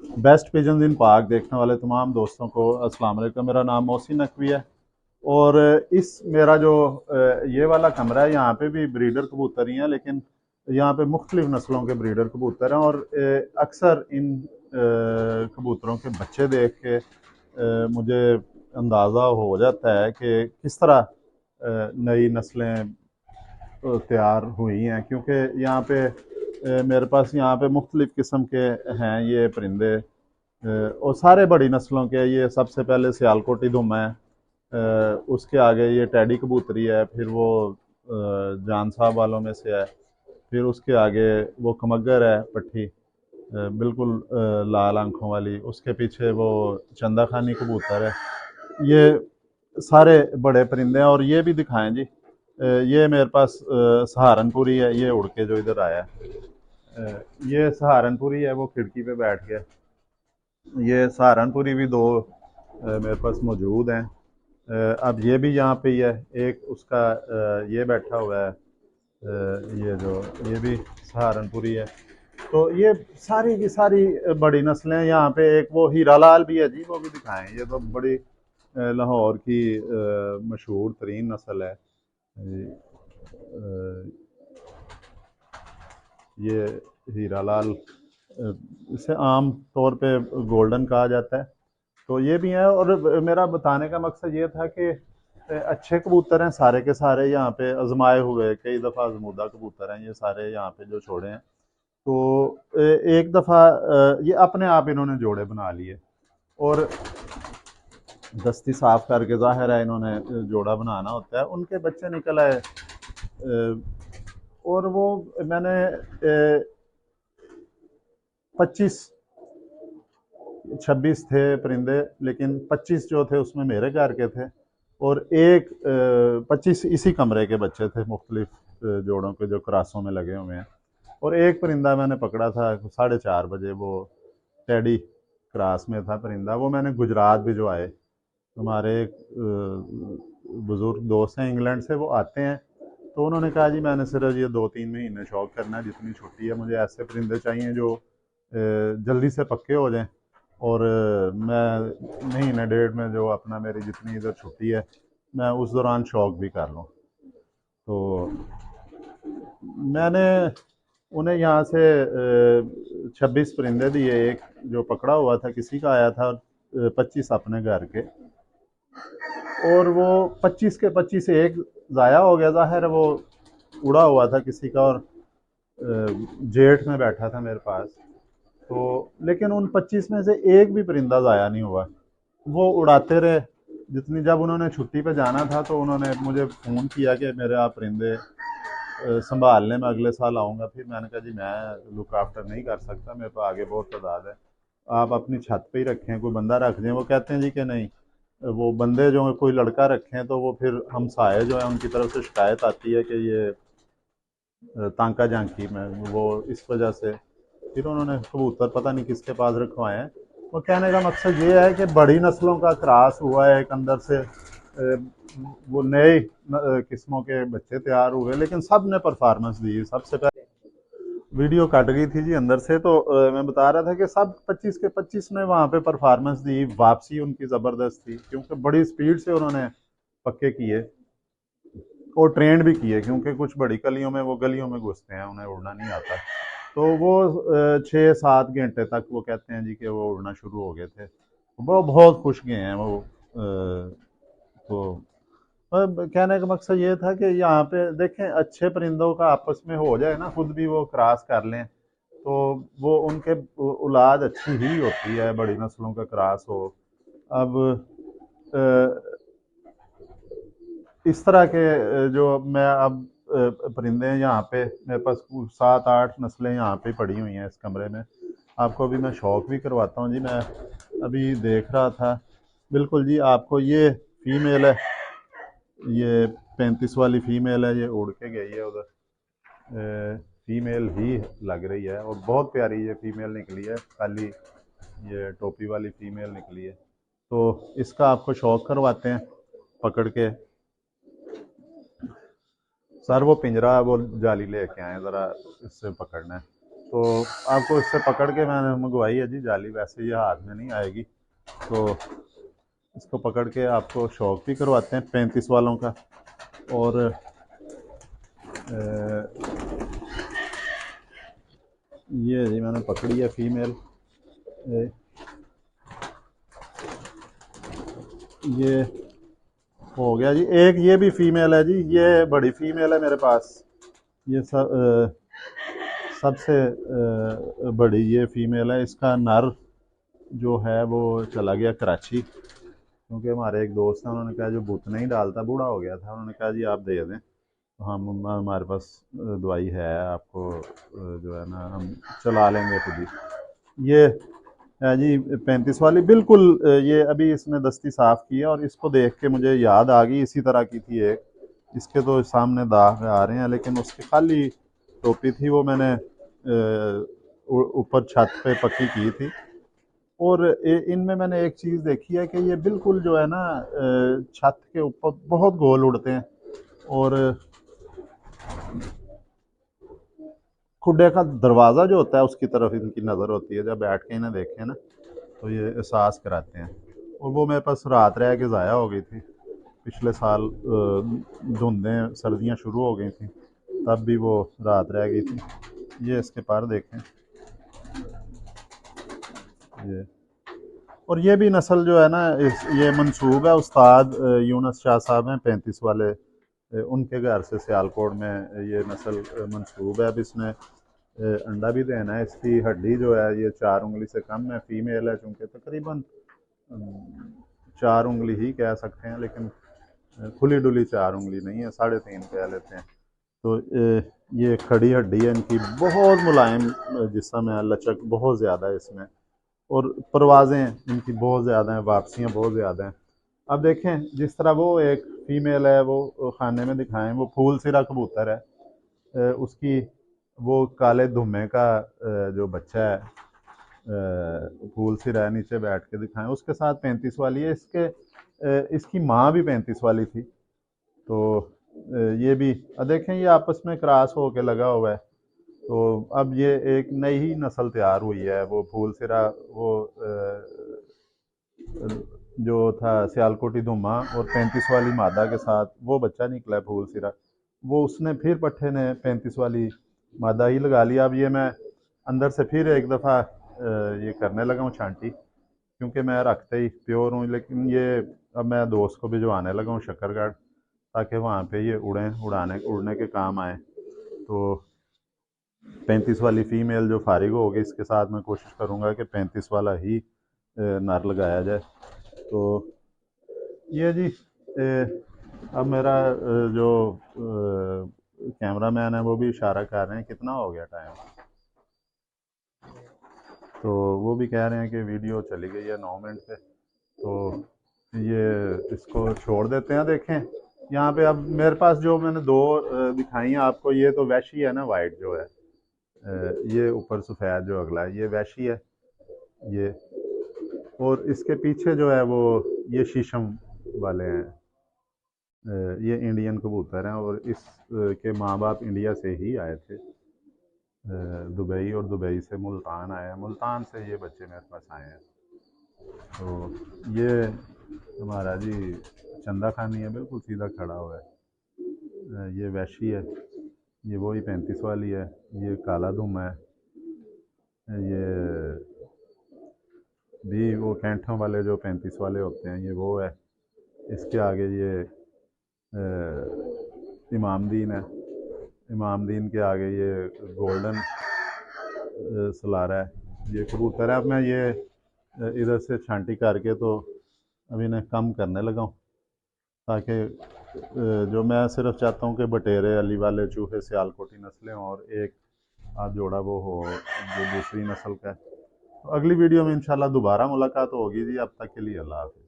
Best pigeons इन पाक देखने वाले तमाम दोस्तों को अस्सलाम वालेकुम। मेरा नाम मोहसिन नकवी है और इस मेरा जो ये वाला कमरा है, यहाँ पे भी ब्रीडर कबूतर ही हैं, लेकिन यहाँ पे मुख्तलिफ नस्लों के ब्रीडर कबूतर हैं। और अक्सर इन कबूतरों के बच्चे देख के मुझे अंदाज़ा हो जाता है कि किस तरह नई नस्लें तैयार हुई हैं, क्योंकि यहाँ पे मेरे पास यहाँ पे मुख्तलिफ किस्म के हैं ये परिंदे, और सारे बड़ी नस्लों के। ये सबसे पहले सियालकोटी दुम है, उसके आगे ये टैडी कबूतरी है, फिर वो जान साहब वालों में से है, फिर उसके आगे वो कमगर है पट्टी, बिल्कुल लाल आंखों वाली, उसके पीछे वो चंदा खानी कबूतर है। ये सारे बड़े परिंदे हैं। और ये भी दिखाएं जी, ये मेरे पास सहारनपुरी है, ये उड़ के जो इधर आया है, ये सहारनपुरी है, वो खिड़की पे बैठ गया। ये सहारनपुरी भी दो मेरे पास मौजूद हैं। अब ये भी यहाँ पे ही है, एक उसका ये बैठा हुआ है, ये जो ये भी सहारनपुरी है। तो ये सारी की सारी बड़ी नस्लें यहाँ पे। एक वो हीरा लाल भी है जी, वो भी दिखाएं। ये तो बड़ी लाहौर की मशहूर तरीन नस्ल है। ये हीरा लाल, इसे आम तौर पे गोल्डन कहा जाता है। तो ये भी हैं। और मेरा बताने का मकसद ये था कि अच्छे कबूतर हैं सारे के सारे, यहाँ पे आजमाए हुए कई दफ़ा आजमूदा कबूतर हैं ये सारे यहाँ पे जो छोड़े हैं। तो एक दफ़ा ये अपने आप इन्होंने जोड़े बना लिए, और दस्ती साफ करके, ज़ाहिर है इन्होंने जोड़ा बनाना होता है, उनके बच्चे निकल आए। और वो मैंने 25 26 थे परिंदे, लेकिन 25 जो थे उसमें मेरे घर के थे, और एक 25 इसी कमरे के बच्चे थे, मुख्तलिफ जोड़ों के जो क्रासों में लगे हुए हैं। और एक परिंदा मैंने पकड़ा था 4:30 बजे, वो टेडी क्रास में था परिंदा, वो मैंने गुजरात भिजवाए। हमारे एक बुज़ुर्ग दोस्त हैं इंग्लैंड से, वो आते हैं, तो उन्होंने कहा जी मैंने सिर्फ ये 2-3 महीने शौक करना है, जितनी छुट्टी है मुझे ऐसे परिंदे चाहिए जो जल्दी से पक्के हो जाएं, और मैं महीने डेढ़ में जो अपना मेरी जितनी इधर छुट्टी है मैं उस दौरान शौक भी कर लूँ। तो मैंने उन्हें यहाँ से 26 परिंदे दिए। एक जो पकड़ा हुआ था किसी का आया था, 25 अपने घर के, और वो 25 के 25 एक ज़ाया हो गया। ज़ाहिर है वो उड़ा हुआ था किसी का, और जेठ में बैठा था मेरे पास। तो लेकिन उन 25 में से एक भी परिंदा ज़ाया नहीं हुआ, वो उड़ाते रहे। जितनी जब उन्होंने छुट्टी पे जाना था तो उन्होंने मुझे फ़ोन किया कि मेरे आप परिंदे संभालने में अगले साल आऊँगा। फिर मैंने कहा जी मैं लुक आफ्टर नहीं कर सकता, मेरे पास आगे बहुत तादाद है, आप अपनी छत पे ही रखें, कोई बंदा रख दें। वो कहते हैं जी कि नहीं, वो बंदे जो कोई लड़का रखें तो वो फिर हमसाए जो है उनकी तरफ से शिकायत आती है कि ये तांका झांकी में, वो इस वजह से फिर उन्होंने कबूतर पता नहीं किसके पास रखवाए हैं। तो कहने का मकसद ये है कि बड़ी नस्लों का क्रॉस हुआ है एक अंदर से, वो नए किस्मों के बच्चे तैयार हुए, लेकिन सब ने परफॉर्मेंस दी। सबसे पहले वीडियो कट गई थी जी अंदर से, तो मैं बता रहा था कि सब 25 के 25 ने वहाँ पे परफॉर्मेंस दी। वापसी उनकी ज़बरदस्त थी, क्योंकि बड़ी स्पीड से उन्होंने पक्के किए और ट्रेंड भी किए, क्योंकि कुछ बड़ी कलियों में वो गलियों में घुसते हैं, उन्हें उड़ना नहीं आता। तो वो 6-7 घंटे तक वो कहते हैं जी कि वो उड़ना शुरू हो गए थे। वो बहुत खुश गए हैं वो। तो कहने का मकसद ये था कि यहाँ पे देखें, अच्छे परिंदों का आपस में हो जाए ना, खुद भी वो क्रॉस कर लें, तो वो उनके औलाद अच्छी ही होती है, बड़ी नस्लों का क्रॉस हो। अब इस तरह के जो मैं अब परिंदे हैं यहाँ पे, मेरे पास 7-8 नस्लें यहाँ पे पड़ी हुई हैं इस कमरे में। आपको अभी मैं शौक भी करवाता हूँ जी। मैं अभी देख रहा था, बिल्कुल जी, आपको ये फीमेल है, ये 35 वाली फीमेल है, ये उड़ के गई है उधर। फीमेल ही लग रही है, और बहुत प्यारी ये फीमेल निकली है, खाली ये टोपी वाली फीमेल निकली है। तो इसका आपको शौक करवाते हैं पकड़ के। सर वो पिंजरा, वो जाली लेके आए, ज़रा इससे पकड़ना है। तो आपको इससे पकड़ के मैंने मंगवाई है जी जाली, वैसे ये हाथ में नहीं आएगी। तो इसको पकड़ के आपको शौक भी करवाते हैं 35 वालों का। और ये जी मैंने पकड़ी है फीमेल। ये हो गया जी एक, ये भी फीमेल है जी, ये बड़ी फीमेल है मेरे पास। ये सबसे बड़ी ये फीमेल है। इसका नर जो है वो चला गया कराची, क्योंकि हमारे एक दोस्त हैं, उन्होंने कहा जो बूत नहीं डालता, बूढ़ा हो गया था, उन्होंने कहा जी आप दे दें, तो हम हमारे पास दवाई है आपको जो है ना हम चला लेंगे खुद ही। ये है जी 35 वाली बिल्कुल। ये अभी इसने दस्ती साफ़ की है और इसको देख के मुझे याद आ गई, इसी तरह की थी एक, इसके तो सामने दाग आ रहे हैं, लेकिन उसकी खाली टोपी थी, वो मैंने ऊपर छत पे पक्की की थी। और इनमें मैंने एक चीज़ देखी है कि ये बिल्कुल जो है ना छत के ऊपर बहुत गोल उड़ते हैं, और खुडे का दरवाज़ा जो होता है उसकी तरफ इनकी नज़र होती है, जब बैठ के इन्हें देखें ना तो ये एहसास कराते हैं। और वो मेरे पास रात रह के ज़ाया हो गई थी पिछले साल, धुंधें सर्दियाँ शुरू हो गई थी तब भी वो रात रह गई थी। ये इसके पर देखें, ये और ये भी नस्ल जो है ना ये मंसूब है उस्ताद यूनुस शाह साहब हैं 35 वाले, उनके घर से सियालकोट में ये नस्ल मंसूब है। अब इसने अंडा भी देना है। इसकी हड्डी जो है ये 4 उंगली से कम है, फीमेल है चूँकि, तकरीबन 4 उंगली ही कह सकते हैं, लेकिन खुली डुली 4 उंगली नहीं है, 3.5 कह लेते हैं। तो ये खड़ी हड्डी है इनकी, बहुत मुलायम जिस्म है, लचक बहुत ज़्यादा है इसमें, और परवाज़ें इनकी बहुत ज़्यादा हैं, वापसियाँ बहुत ज़्यादा हैं। अब देखें जिस तरह वो एक फ़ीमेल है, वो खाने में दिखाएं, वो फूल सिरा कबूतर है, उसकी वो काले धुम्मे का जो बच्चा है फूल सिरा है, नीचे बैठ के दिखाएं, उसके साथ 35 वाली है। इसकी माँ भी 35 वाली थी। तो ये भी देखें ये आपस में क्रॉस होके लगा हुआ है। तो अब ये एक नई ही नस्ल तैयार हुई है, वो फूल सिरा, वो जो था सियालकोटी धुमा और 35 वाली मादा के साथ वो बच्चा निकला है फूल सिरा, वो उसने फिर पट्ठे ने 35 वाली मादा ही लगा लिया। अब ये मैं अंदर से फिर एक दफ़ा ये करने लगा हूँ छांटी, क्योंकि मैं रखते ही प्योर हूँ, लेकिन ये अब मैं दोस्त को भिजवाने लगा हूँ शक्करगढ़, ताकि वहाँ पे ये उड़ने के काम आए। तो 35 वाली फ़ीमेल जो फारिग होगी इसके साथ मैं कोशिश करूँगा कि 35 वाला ही नर लगाया जाए। तो ये जी अब मेरा जो कैमरा मैन है वो भी इशारा कर रहे हैं, कितना हो गया टाइम, तो वो भी कह रहे हैं कि वीडियो चली गई है 9 मिनट से, तो ये इसको छोड़ देते हैं। देखें यहाँ पे अब मेरे पास जो मैंने 2 दिखाई हैं आपको, ये तो वैशी है ना, वाइट जो है, ये ऊपर सफ़ेद जो अगला है ये वैशी है ये, और इसके पीछे जो है वो ये शीशम वाले हैं, ये इंडियन कबूतर हैं, और इस के माँ बाप इंडिया से ही आए थे, दुबई, और दुबई से मुल्तान आए हैं, मुल्तान से ये बच्चे मेरे पास आए हैं। तो ये हमारा जी चंदा खानी है, बिल्कुल सीधा खड़ा हुआ है, ये वैशी है, ये वही 35 वाली है, ये काला धुमा है, ये भी वो कैंठों वाले जो 35 वाले होते हैं ये वो है। इसके आगे ये इमामदीन है, इमामदीन के आगे ये गोल्डन सलारा है, ये कबूतर है। अब मैं ये इधर से छांटी करके तो अभी इन्हें कम करने लगा हूँ, ताकि जो मैं सिर्फ चाहता हूँ कि बटेरे अली वाले चूहे सियालकोटी नस्लें और एक आध जोड़ा वो हो जो दूसरी नस्ल का है। तो अगली वीडियो में इंशाल्लाह दोबारा मुलाकात होगी जी, अब तक के लिए अल्लाह हाफ़िज़।